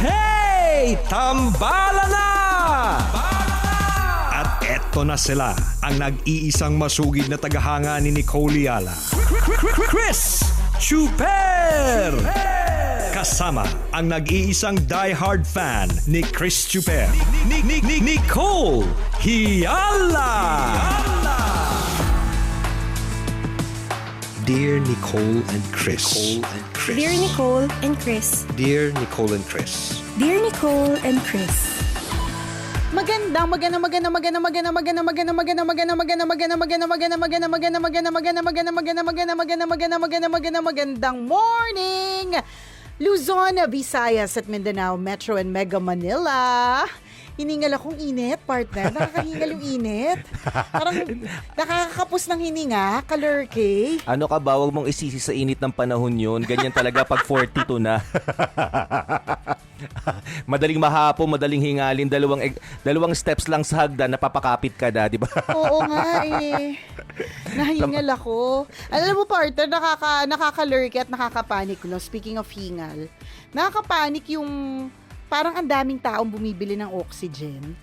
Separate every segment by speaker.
Speaker 1: Hey! Tambala na! At eto na sila, ang nag-iisang masugid na tagahanga ni Nicole Yala. Chris Chuper! Kasama ang nag-iisang die-hard fan ni Chris Chuper. Nicole Yala! Dear Nicole and Chris.
Speaker 2: Dear Nicole and Chris.
Speaker 1: Dear Nicole and Chris.
Speaker 2: Dear Nicole and Chris.
Speaker 3: Magandang morning! Luzon, Visayas at Mindanao, Metro and Mega Manila. Hiningal akong init, partner. Nakakahingal yung init. Parang nakakapos ng hininga, kalurke.
Speaker 4: Ano ka ba? Huwag mong isisi sa init ng panahon yun. Ganyan talaga pag 42 na. Madaling mahapo, madaling hingalin. Dalawang steps lang sa hagdan, napapakapit ka na, di ba?
Speaker 3: Oo nga eh. Nahingal ako. Alam mo, partner, nakakalurke at nakakapanik. No? Speaking of hingal, nakakapanik yung parang ang daming taong bumibili ng oxygen.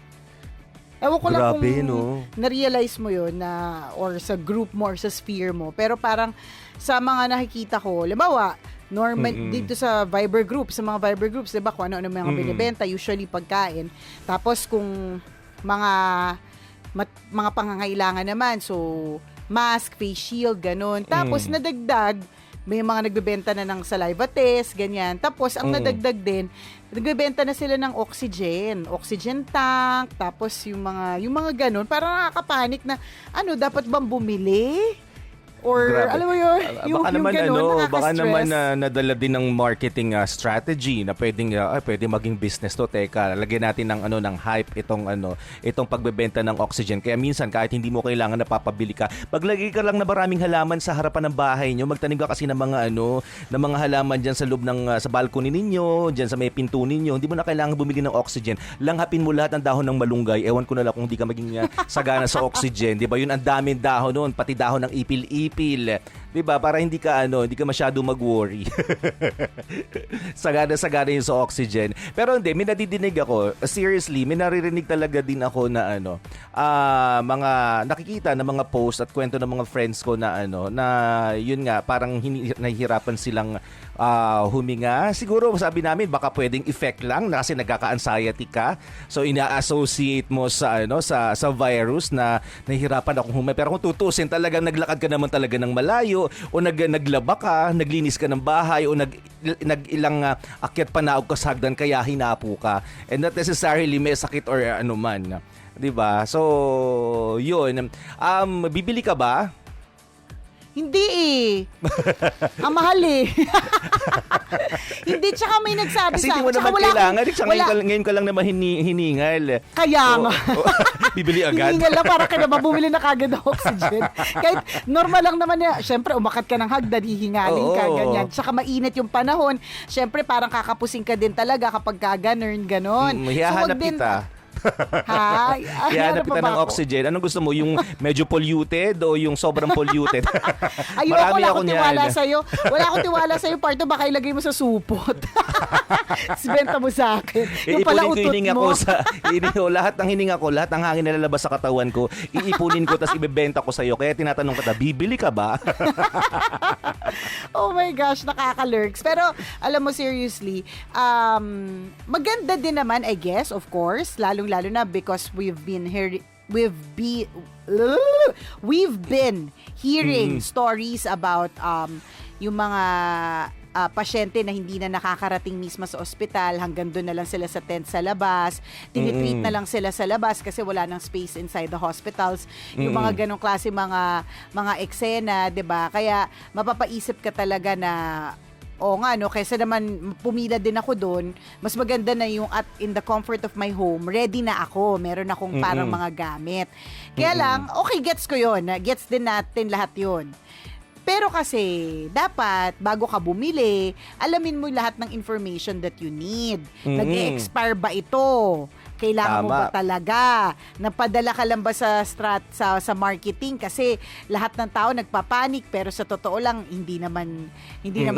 Speaker 3: Ewan ko lang
Speaker 4: Grabe,
Speaker 3: kung
Speaker 4: no?
Speaker 3: na-realize mo yun na, or sa group mo or sa sphere mo. Pero parang sa mga nakikita ko, limbawa, dito sa Viber group, sa mga Viber groups, diba, kung ano-ano mga binibenta, usually pagkain. Tapos kung mga pangangailangan naman, so mask, face shield, ganun. Tapos nadagdag, may mga nagbebenta na ng saliva test, ganyan. Tapos, ang nadagdag din, nagbebenta na sila ng oxygen tank, tapos yung mga ganun, parang nakakapanik na, dapat bang bumili? Or,
Speaker 4: Grabe.
Speaker 3: alam mo yun,
Speaker 4: Baka naman
Speaker 3: ganun,
Speaker 4: baka naman
Speaker 3: nakaka-stress.
Speaker 4: nadala din ng marketing strategy na pwede maging business to. Teka, lagyan natin ng hype itong pagbebenta ng oxygen. Kaya minsan kahit hindi mo kailangan napapabili ka, paglagay ka lang na maraming halaman sa harapan ng bahay nyo, magtanim ka kasi ng mga halaman diyan sa loob sa balcony ninyo, diyan sa may pinto ninyo. Hindi mo na kailangan bumili ng oxygen. Langhapin mo lahat ng dahon ng malunggay. Ewan ko na lang kung hindi ka maging sagana sa oxygen, 'di ba? Yun ang daming dahon noon, pati dahon ng ipil-ipil. 'Di ba? Para hindi ka masyado mag-worry. Sagana yun sa oxygen. Pero hindi, may nadidinig ako. Seriously, may naririnig talaga din ako na mga nakikita na mga post at kwento ng mga friends ko na na yun nga, parang nahihirapan silang huminga. Siguro sabi namin baka pwedeng effect lang na kasi nagkaka-anxiety ka. So ina-associate mo sa sa virus na nahihirapan akong huminga. Pero kung tutusin, talagang naglakad ka naman talaga ng malayo o naglaba ka, naglinis ka ng bahay o ilang akyat panaog ka sa hagdan kaya hinapo ka. And not necessarily may sakit or anuman. 'Di ba? So, yun. Bibili ka ba?
Speaker 3: Hindi eh. Ang mahal eh. Hindi, tsaka may nagsabi
Speaker 4: Kasi
Speaker 3: sa
Speaker 4: hindi mo naman kailangan. Ngayon ka lang naman hiningal.
Speaker 3: Kaya nga.
Speaker 4: Bibili agad.
Speaker 3: Hiningal lang para ka naman bumili na kagad ng oxygen. Kahit normal lang naman niya. Siyempre, umakat ka ng hagdan, hihingalin ka, ganyan. Tsaka mainit yung panahon. Siyempre, parang kakapusing ka din talaga kapag ganon.
Speaker 4: Hihahanap kita.
Speaker 3: Hi.
Speaker 4: Hihahanap kita ng oxygen. Anong gusto mo? Yung medyo polluted o yung sobrang polluted?
Speaker 3: Ayoko,
Speaker 4: Marami
Speaker 3: wala
Speaker 4: ako
Speaker 3: akong tiwala
Speaker 4: niyan.
Speaker 3: sa'yo. Wala akong tiwala sa'yo, parto. Baka ilagay mo sa supot. Sibenta mo sa akin. Yung pala
Speaker 4: Iipunin ko
Speaker 3: utot
Speaker 4: hininga
Speaker 3: mo.
Speaker 4: ko lahat ng hininga ko, lahat ng hangin na lalabas sa katawan ko, iipunin ko tapos ibebenta ko sa'yo. Kaya tinatanong kita, bibili ka ba?
Speaker 3: Oh my gosh, nakaka-lurks. Pero, alam mo, seriously, maganda din naman, I guess, of course, lalong-lalo na because we've been hearing stories about yung mga pasyente na hindi na nakakarating mismo sa ospital, hanggang doon na lang sila sa tent sa labas, tinitreat na lang sila sa labas kasi wala nang space inside the hospitals. Yung mga ganong klase mga eksena, 'di ba? Kaya mapapaisip ka talaga na kaysa naman pumila din ako doon, mas maganda na yung in the comfort of my home, ready na ako, meron akong parang mga gamit. Kaya lang, okay, gets ko yun, gets din natin lahat yun. Pero kasi, dapat, bago ka bumili, alamin mo lahat ng information that you need. Nag-e-expire ba ito? Kailangan mo
Speaker 4: Tama.
Speaker 3: ba talaga? Napadala ka lang ba sa marketing? Kasi lahat ng tao nagpapanik, pero sa totoo lang, hindi naman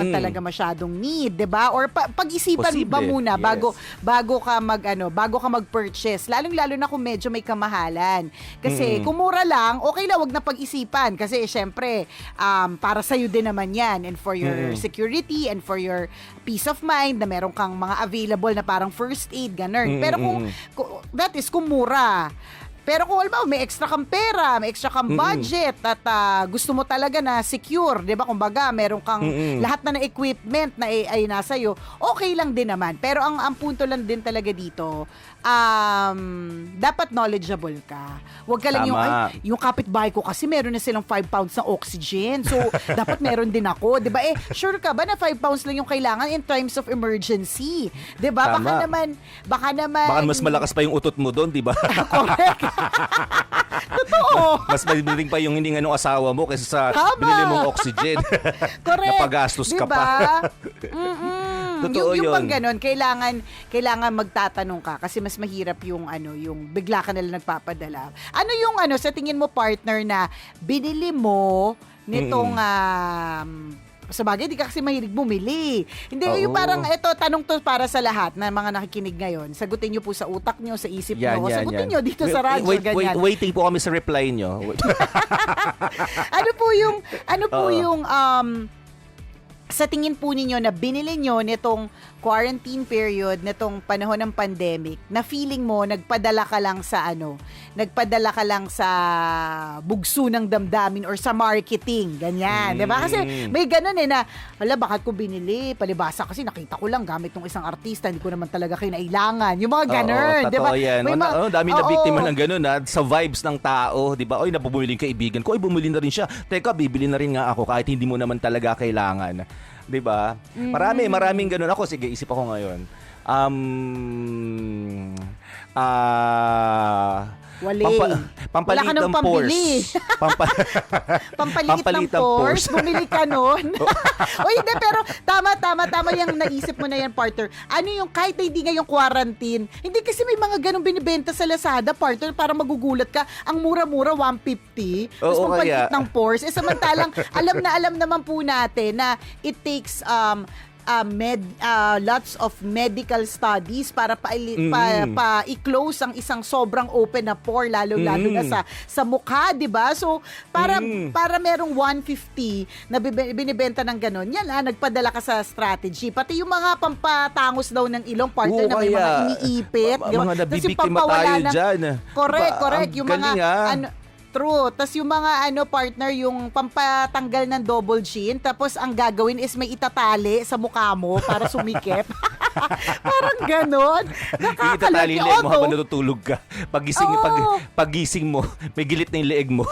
Speaker 3: talaga masyadong need, 'di ba? Or pag-isipan ba
Speaker 4: Posible.
Speaker 3: muna
Speaker 4: Yes.
Speaker 3: bago ka mag-purchase. Lalong-lalo na kung medyo may kamahalan. Kasi kung mura lang, okay lang, wag na pag-isipan. Kasi syempre, para sa'yo din naman yan. And for your security and for your peace of mind na meron kang mga available na parang first aid, ganun. Pero that is kung mura. Pero kung alam mo, may extra kang pera, may extra kang budget at gusto mo talaga na secure, 'di ba? Kumbaga, meron kang lahat na equipment na ay nasa iyo, okay lang din naman. Pero ang punto lang din talaga dito, dapat knowledgeable ka. Huwag ka lang
Speaker 4: Tama.
Speaker 3: yung kapitbahay ko kasi meron na silang 5 pounds ng oxygen. So, dapat meron din ako, 'di ba? Sure ka ba na 5 pounds lang yung kailangan in times of emergency? 'Di ba?
Speaker 4: Tama.
Speaker 3: Baka naman
Speaker 4: Baka mas malakas pa yung utot mo doon, di ba?
Speaker 3: correct. Totoo.
Speaker 4: Mas maliling pa yung hininga ng asawa mo kaysa sa
Speaker 3: Tama.
Speaker 4: binili mong oxygen.
Speaker 3: Correct.
Speaker 4: Napagastos ka
Speaker 3: diba?
Speaker 4: pa. Totoo
Speaker 3: yung
Speaker 4: yun.
Speaker 3: pag ganun, kailangan magtatanong ka kasi mas mahirap yung bigla ka nila nagpapadala. Ano yung sa tingin mo partner na binili mo nitong sa bagay, di ka kasi mahilig bumili. Hindi, yung parang, tanong to para sa lahat na mga nakikinig ngayon. Sagutin nyo po sa utak nyo, sa isip nyo. Sagutin nyo dito sa radyo, ganyan.
Speaker 4: Waiting po kami sa reply nyo.
Speaker 3: Ano po yung sa tingin po ninyo na binili nyo nitong quarantine period, nitong panahon ng pandemic, na feeling mo nagpadala ka lang sa bugso ng damdamin or sa marketing, ganyan. 'Di ba? Kasi may ganun na, bakit ko binili? Palibasa kasi nakita ko lang gamit ng isang artista, hindi ko naman talaga kinailangan. Yung mga ganun, 'di ba?
Speaker 4: Yan.
Speaker 3: May
Speaker 4: Dami na biktima ng ganun sa vibes ng tao, 'di ba? Oy, nabubuli yung kaibigan ko, bumili na rin siya. Teka, bibili na rin nga ako kahit hindi mo naman talaga kailangan. 'Di ba? Maraming ganun ako. Sige, isip ako ngayon.
Speaker 3: Wali.
Speaker 4: Pampalit
Speaker 3: Wala ka nang
Speaker 4: ng pores.
Speaker 3: pambili. Pampaliit ng
Speaker 4: Pampalit ng
Speaker 3: pores.
Speaker 4: pores.
Speaker 3: Bumili ka nun. O hindi, pero tama yung naisip mo na yan, partner. Ano yung kahit na hindi ngayong quarantine, hindi kasi may mga ganong binibenta sa Lazada, partner, para magugulat ka. Ang mura-mura, 150. Tapos
Speaker 4: Oo,
Speaker 3: pampalit
Speaker 4: kaya.
Speaker 3: ng pores. Samantalang, alam naman po natin na it takes lots of medical studies para i-close ang isang sobrang open na pore, lalo na sa mukha, 'di ba? So para merong 150 na binibenta ng ganun, yan nagpadala ka sa strategy. Pati yung mga pampatangos daw ng ilong, partner, na may mga iniipit, di ba?
Speaker 4: Mga
Speaker 3: Tas yung
Speaker 4: nabibiktima
Speaker 3: pampawala
Speaker 4: tayo dyan.
Speaker 3: Correct. Yung mga
Speaker 4: Galing,
Speaker 3: true. Tapos yung mga partner, yung pampatanggal ng double chin, tapos ang gagawin is may itatali sa mukha mo para sumikip. Parang ganon.
Speaker 4: Itatali
Speaker 3: Nakakalaki.
Speaker 4: leeg mo habang natutulog ka. Pagising mo, may gilit na yung leeg mo.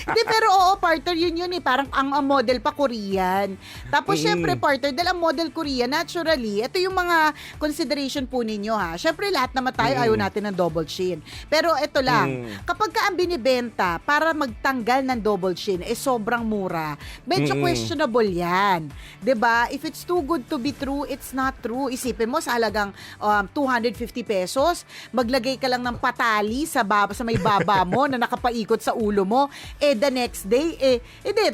Speaker 3: Hindi, pero partner, yun Parang ang model pa Korean. Tapos syempre, partner, dahil ang model Korean, naturally, ito yung mga consideration po ninyo, ha. Syempre, lahat naman tayo ayaw natin ng double chin. Pero ito lang, kapag ka ang binibenta para magtanggal ng double chin, sobrang mura. Medyo questionable yan. 'Di ba? If it's too good to be true, it's not true. Isipin mo, sa halagang 250 pesos, maglagay ka lang ng patali sa may baba mo na nakapaikot sa ulo mo, the next day,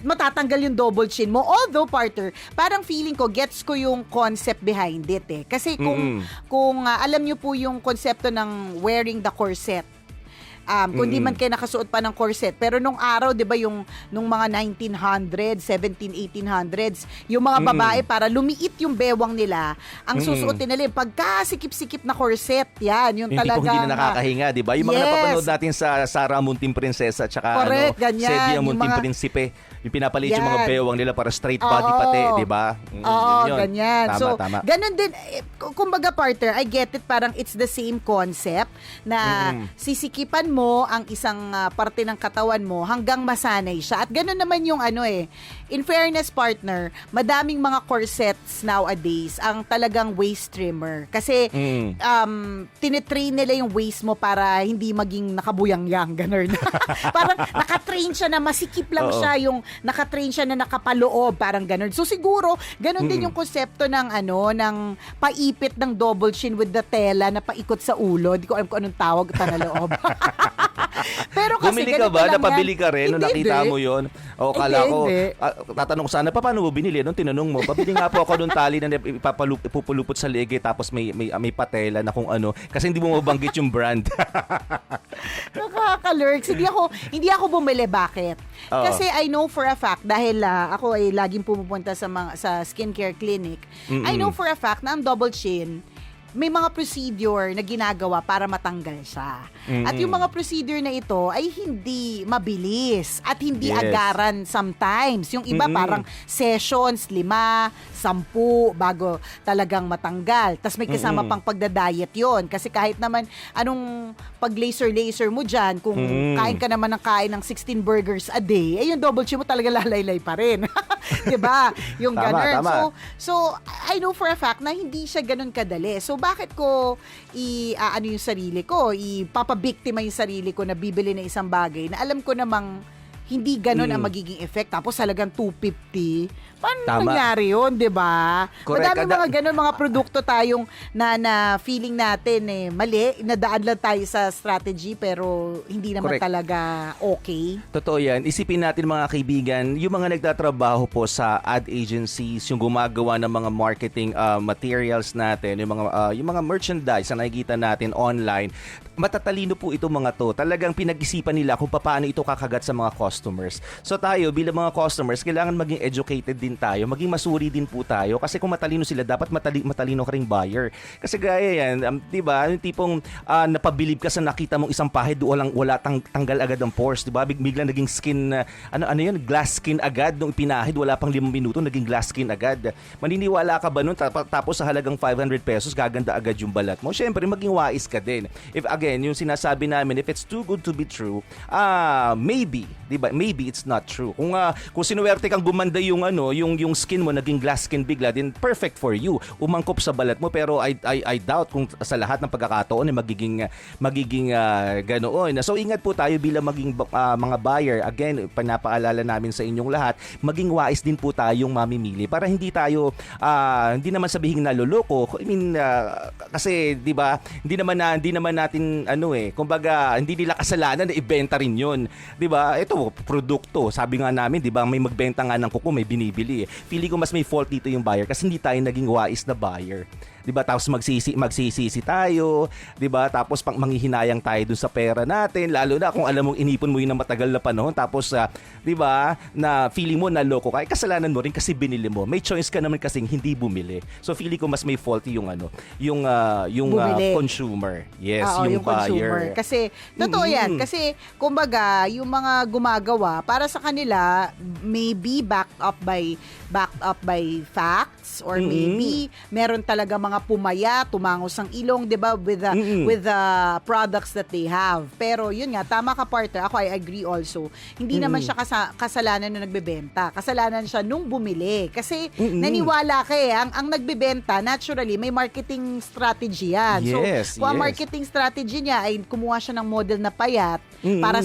Speaker 3: matatanggal yung double chin mo. Although, partner, parang feeling ko, gets ko yung concept behind it Kasi kung alam nyo po yung konsepto ng wearing the corset, kung di man kayo nakasuot pa ng corset. Pero nung araw, di ba, nung mga 1900s, 1800s, yung mga babae, para lumiit yung bewang nila, ang susuotin nila, pagkasikip-sikip na corset, yan, yung
Speaker 4: Yung
Speaker 3: talagang...
Speaker 4: tipong hindi na nakakahinga, di ba? Yung mga napapanood natin sa Sarah Munting Prinsesa, tsaka
Speaker 3: correct, ganyan.
Speaker 4: Sedi ang
Speaker 3: Yung
Speaker 4: Munting
Speaker 3: mga...
Speaker 4: Prinsipe. Yung pinapalit yung mga
Speaker 3: Yan.
Speaker 4: bewang nila para straight body pati, di ba?
Speaker 3: Ganyan.
Speaker 4: Tama.
Speaker 3: Ganun din, kumbaga, partner, I get it, parang it's the same concept na sisikipan mo ang isang parte ng katawan mo hanggang masanay siya. At gano'n naman yung in fairness partner, madaming mga corsets nowadays ang talagang waist trimmer. Kasi tinitrain nila yung waist mo para hindi maging nakabuyangyang, gano'n. Parang nakatrain siya na masikip lang siya, yung nakatrain siya na nakapaloob, parang gano'n. So siguro, gano'n din yung konsepto ng ng paipit ng double chin with the tela na paikot sa ulo. Di ko alam kung anong tawag na loob. Pero kasi
Speaker 4: bumili ka ba? Napabili ka rin nung
Speaker 3: Hindi,
Speaker 4: nakita
Speaker 3: hindi.
Speaker 4: mo yun? O kala ko,
Speaker 3: Hindi.
Speaker 4: tatanong ko sana, paano mo binili? Nung tinanong mo, pabili nga po ako nung tali na ipupulupot sa leg tapos may patela na kung ano. Kasi hindi mo mabanggit yung brand.
Speaker 3: Nakaka-lurks. Hindi ako bumili. Bakit?
Speaker 4: Oo.
Speaker 3: Kasi I know for a fact, dahil ako ay laging pumupunta sa skincare clinic, I know for a fact na ang double chin, may mga procedure na ginagawa para matanggal siya. At yung mga procedure na ito ay hindi mabilis at hindi
Speaker 4: Yes.
Speaker 3: agaran sometimes. Yung iba parang sessions, 5, 10 bago talagang matanggal. Tapos may kasama pang pagda-diet yon. Kasi kahit naman anong pag-laser mo dyan, kung kain ka naman ng kain ng 16 burgers a day, yung double chin mo talaga lalaylay pa rin. 'Di ba? Yung
Speaker 4: Tama,
Speaker 3: ganun.
Speaker 4: tama.
Speaker 3: So I know for a fact na hindi siya ganun kadali. So bakit ko yung sarili ko, ipapabiktima yung sarili ko na bibili ng isang bagay na alam ko namang hindi ganun ang magiging effect. Tapos halagang 250. Paano
Speaker 4: Tama.
Speaker 3: nangyari yun, di ba?
Speaker 4: Correct.
Speaker 3: Madami mga ganun, mga produkto tayong na feeling natin mali. Nadaan lang tayo sa strategy pero hindi naman
Speaker 4: Correct.
Speaker 3: talaga okay.
Speaker 4: Totoo yan. Isipin natin mga kaibigan, yung mga nagtatrabaho po sa ad agencies, yung gumagawa ng mga marketing materials natin, yung mga merchandise na nakikita natin online, matatalino po itong mga to. Talagang pinag-isipan nila kung paano ito kakagat sa mga customers. So tayo, bilang mga customers, kailangan maging educated din tayo, maging masuri din po tayo. Kasi kung matalino sila, dapat matalino ka ring buyer. Kasi gaya yan, di ba, yung tipong napabilib ka sa nakita mong isang pahid, wala tanggal agad ang pores, di ba? Biglang naging skin, ano yun, glass skin agad. Nung pinahid, wala pang 5 minuto, naging glass skin agad. Maniniwala ka ba nun? Tapos sa halagang 500 pesos, gaganda agad yung balat mo. Siyempre, maging wais ka din. If again, yung sinasabi namin, if it's too good to be true, maybe, di ba? Maybe it's not true. Kung sinuwerte kang gumanda yung yung skin mo naging glass skin bigla, then perfect for you. Umangkop sa balat mo, pero I doubt kung sa lahat ng pagkakataon ay magiging ganoon. So ingat po tayo bilang maging mga buyer. Again, pinapaalala namin sa inyong lahat, maging wais din po tayong mamimili para hindi tayo hindi naman sabihin naloloko. I mean, kasi 'di ba, hindi naman natin kumbaga hindi nila kasalanan na ibenta rin 'yon. 'Di ba? Ito produkto. Sabi nga namin, 'di ba, may magbenta nga ng kuko, may binibili. Feeling ko mas may fault dito yung buyer kasi hindi tayo naging wais na buyer. 'Di ba? Tapos magsisisi tayo, 'di ba? Tapos manghihinayang tayo dun sa pera natin, lalo na kung alam mong inipon mo yun ng matagal na panahon, tapos 'di ba, na feeling mo naloko ka, kasalanan mo rin kasi binili mo. May choice ka naman kasing hindi bumili. So feeling ko mas may fault yung consumer. Yes, yung buyer.
Speaker 3: Consumer. Kasi totoo yan. Kasi kumbaga, yung mga gumagawa para sa kanila maybe backed up by facts or maybe meron talaga mga pumaya, tumangos ang ilong, 'di ba, with the products that they have. Pero yun nga, tama ka partner. Ako I agree also. Hindi naman siya kasalanan nung nagbebenta. Kasalanan siya nung bumili. Kasi naniwala ka ang nagbebenta, naturally may marketing strategy yan.
Speaker 4: Yes,
Speaker 3: so, kung ang
Speaker 4: yes.
Speaker 3: marketing strategy niya ay kumuha siya ng model na payat para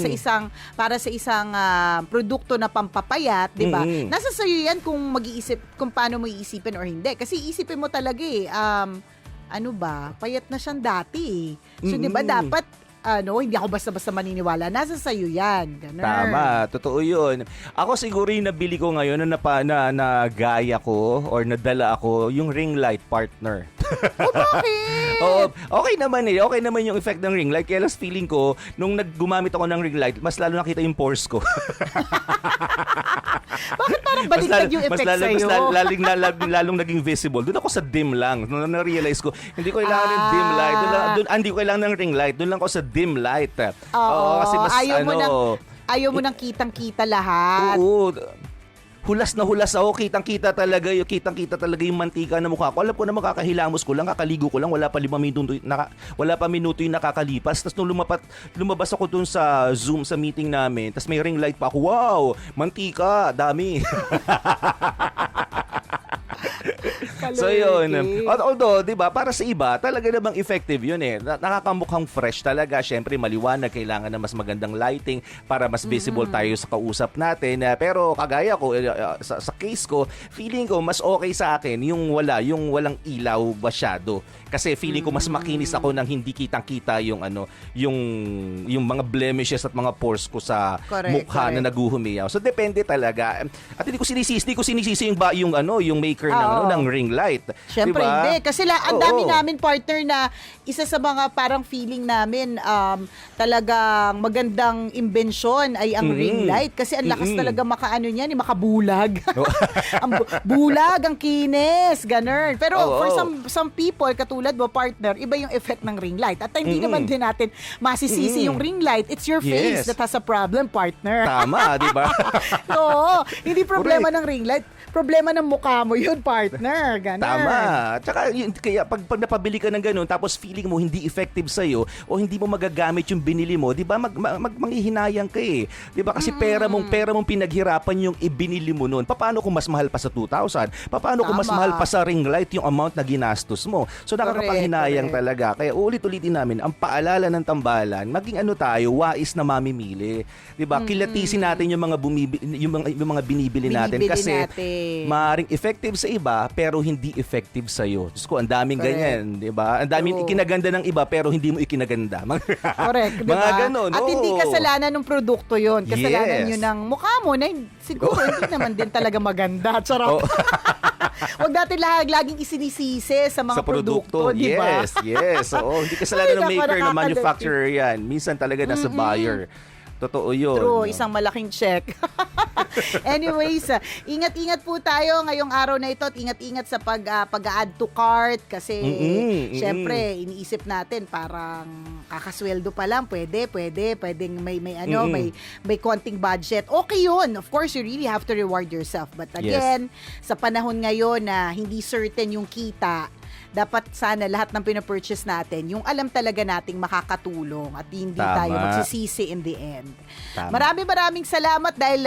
Speaker 3: sa isang produkto na pampapayat, 'di ba? Nasa sayo yan kung mag-iisip kung paano mo iisipin or hindi. Kasi isipin mo talaga payat na siyang dati. So 'di ba dapat hindi ako basta-basta maniniwala. Nasa sayo yan. Ganun.
Speaker 4: Tama, totoo yun. Ako siguro yung nabili ko ngayon na gaya ko or nadala ako, yung ring light partner.
Speaker 3: Bakit?
Speaker 4: Oo, okay naman eh. Okay naman yung effect ng ring light. Kaya lang feeling ko, nung gumamit ako ng ring light, mas lalo nakita yung pores ko.
Speaker 3: Bakit parang baliktad yung effect sa'yo?
Speaker 4: Lalong naging visible. Doon ako sa dim lang. Nung na-realize ko, hindi ko kailangan ng dim light. Hindi ko kailangan ng ring light. Doon lang ako sa dim light.
Speaker 3: Oo,
Speaker 4: kasi mas
Speaker 3: ayaw mo nang kitang-kita lahat.
Speaker 4: Oo. hulas na hulas ako, kitang-kita talaga yung mantika na mukha ko. Alam ko na makakahilamos ko lang, kakaligo ko lang, wala pa minuto yung nakakalipas. Tapos nung lumabas ako dun sa Zoom sa meeting namin, tapos may ring light pa ako. Wow, mantika, dami. So yun. Although, 'di ba, para sa iba, talaga namang effective 'yun eh. Nakakamukhang fresh talaga. Syempre maliwanag, kailangan na mas magandang lighting para mas visible tayo sa kausap natin. Pero kagaya ko sa case ko, feeling ko mas okay sa akin yung walang ilaw masyado. Kasi feeling ko mas makinis ako nang hindi kitang-kita yung yung mga blemishes at mga pores ko sa mukha na naguhumiyaw. So depende talaga. At hindi ko sinisisi yung maker ng ring light.
Speaker 3: Syempre
Speaker 4: diba?
Speaker 3: hindi. Kasi ang dami namin partner na isa sa mga parang feeling namin talagang magandang imbensyon ay ang ring light. Kasi ang lakas talaga niyan, makabulag. Ang bulag, ang kinis, ganun. Pero for some people, katulad mo partner, iba yung effect ng ring light. At hindi naman din natin masisisi yung ring light. It's your face that has a problem, partner.
Speaker 4: Tama, di ba?
Speaker 3: Oo. Hindi problema ng ring light. Problema ng mukha mo yun, partner. Ganun.
Speaker 4: Tama. Tsaka kaya pag napabili ka ng ganun tapos feeling mo hindi effective sa'yo o hindi mo magagamit yung binili mo, di ba manghihinayang ka eh. Di ba kasi pera mong pinaghirapan yung ibinili mo noon. Paano kung mas mahal pa sa 2,000? Paano kung mas mahal pa sa ring light yung amount na ginastos mo? So nakakapanghinayang talaga. Kaya ulit-ulitin namin ang paalala ng tambalan, maging tayo, wais na mamimili. Di ba? Kilatisin natin yung mga binibili natin kasi maaring effective sa iba pero hindi effective sa iyo. Diyos ko, ang daming ganyan, 'di ba? Ang daming ikinaganda ng iba pero hindi mo ikinaganda.
Speaker 3: Correct, 'di ba?
Speaker 4: Mga ganun.
Speaker 3: At hindi kasalanan ng produkto 'yon. Kasalanan
Speaker 4: Yes.
Speaker 3: 'yun ng mukha mo na siguro hindi naman din talaga maganda. Charot. Huwag natin laging isinisisi sa mga produkto, di ba?
Speaker 4: Yes. Oo, hindi kasalanan ng maker, ng manufacturer 'yan. Minsan talaga nasa buyer. Totoo yun.
Speaker 3: True, isang malaking check. Anyways, ingat-ingat po tayo ngayong araw na ito at ingat-ingat sa pag-add to cart kasi syempre iniisip natin parang kakasweldo pa lang, pwedeng may konting budget. Okay yun. Of course, you really have to reward yourself. But again, sa panahon ngayon na hindi certain yung kita, dapat sana lahat ng pinapurchase natin, yung alam talaga nating makakatulong at hindi tayo magsisisi in the end. Maraming salamat dahil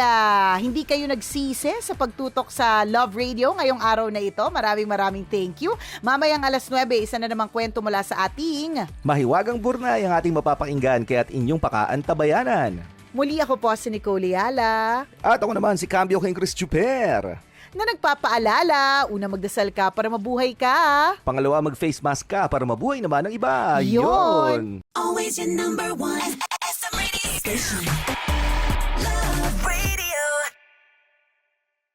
Speaker 3: hindi kayo nagsisi sa pagtutok sa Love Radio ngayong araw na ito. Maraming thank you. Mamayang 9:00, isa na namang kwento mula sa ating
Speaker 4: Mahiwagang Burnay ang ating mapapakinggan kaya't inyong pakaantabayanan.
Speaker 3: Muli ako po si Nicole Yala.
Speaker 4: At ako naman si Cambio King Chris Chuper.
Speaker 3: Na nagpapaalala, una magdasal ka para mabuhay ka.
Speaker 4: Pangalawa, mag-face mask ka para mabuhay naman ng iba.
Speaker 3: Yun.
Speaker 5: Always your number one. SM Radio Station.